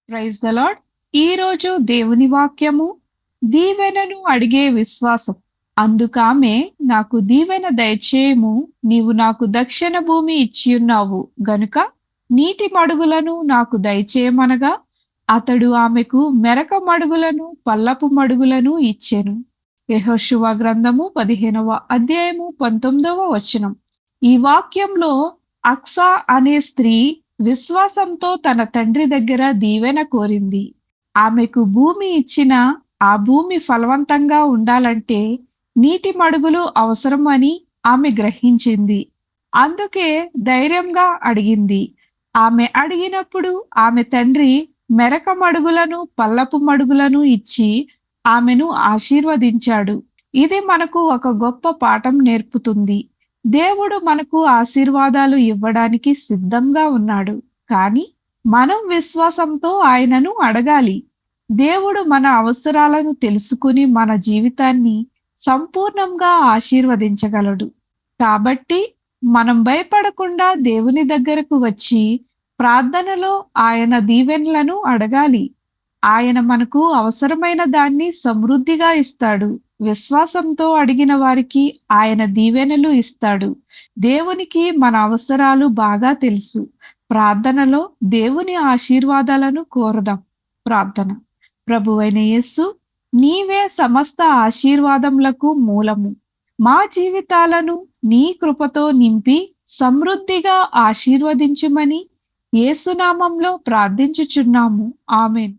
Praise the lord. ఈ రోజు దేవుని వాక్యము, దీవెనను అడిగే విశ్వాసం. అందుకామె, నాకు దీవెన దయచేయము, నీవు నాకు దక్షిణ భూమి ఇచ్చియున్నావు గనుక నీటి మడుగులను నాకు దయచేయమనగా, అతడు ఆమెకు మెరక మడుగులను పల్లపు మడుగులను ఇచ్చెను. యెహోషువ గ్రంథము 15వ అధ్యాయము 19వ వచనం. ఈ వాక్యంలో అక్సా అనే స్త్రీ విశ్వాసంతో తన తండ్రి దగ్గర దీవెన కోరింది. ఆమెకు భూమి ఇచ్చిన ఆ భూమి ఫలవంతంగా ఉండాలంటే నీటి మడుగులు అవసరం అని ఆమె గ్రహించింది. అందుకే ధైర్యంగా అడిగింది. ఆమె అడిగినప్పుడు ఆమె తండ్రి మెరక మడుగులను పల్లపు మడుగులను ఇచ్చి ఆమెను ఆశీర్వదించాడు. ఇది మనకు ఒక గొప్ప పాఠం నేర్పుతుంది. దేవుడు మనకు ఆశీర్వాదాలు ఇవ్వడానికి సిద్ధంగా ఉన్నాడు. కానీ మనం విశ్వాసంతో ఆయనను అడగాలి. దేవుడు మన అవసరాలను తెలుసుకుని మన జీవితాన్ని సంపూర్ణంగా ఆశీర్వదించగలడు. కాబట్టి మనం భయపడకుండా దేవుని దగ్గరకు వచ్చి ప్రార్థనలో ఆయన దీవెనలను అడగాలి. ఆయన మనకు అవసరమైన దాన్ని సమృద్ధిగా ఇస్తాడు. విశ్వాసంతో అడిగిన వారికి ఆయన దీవెనలు ఇస్తాడు. దేవునికి మన అవసరాలు బాగా తెలుసు. ప్రార్థనలో దేవుని ఆశీర్వాదాలను కోరదాం. ప్రార్థన. ప్రభువైన యేసు, నీవే సమస్త ఆశీర్వాదములకు మూలము. మా జీవితాలను నీ కృపతో నింపి సమృద్ధిగా ఆశీర్వదించుమని యేసునామంలో ప్రార్థించుచున్నాము. ఆమేన్.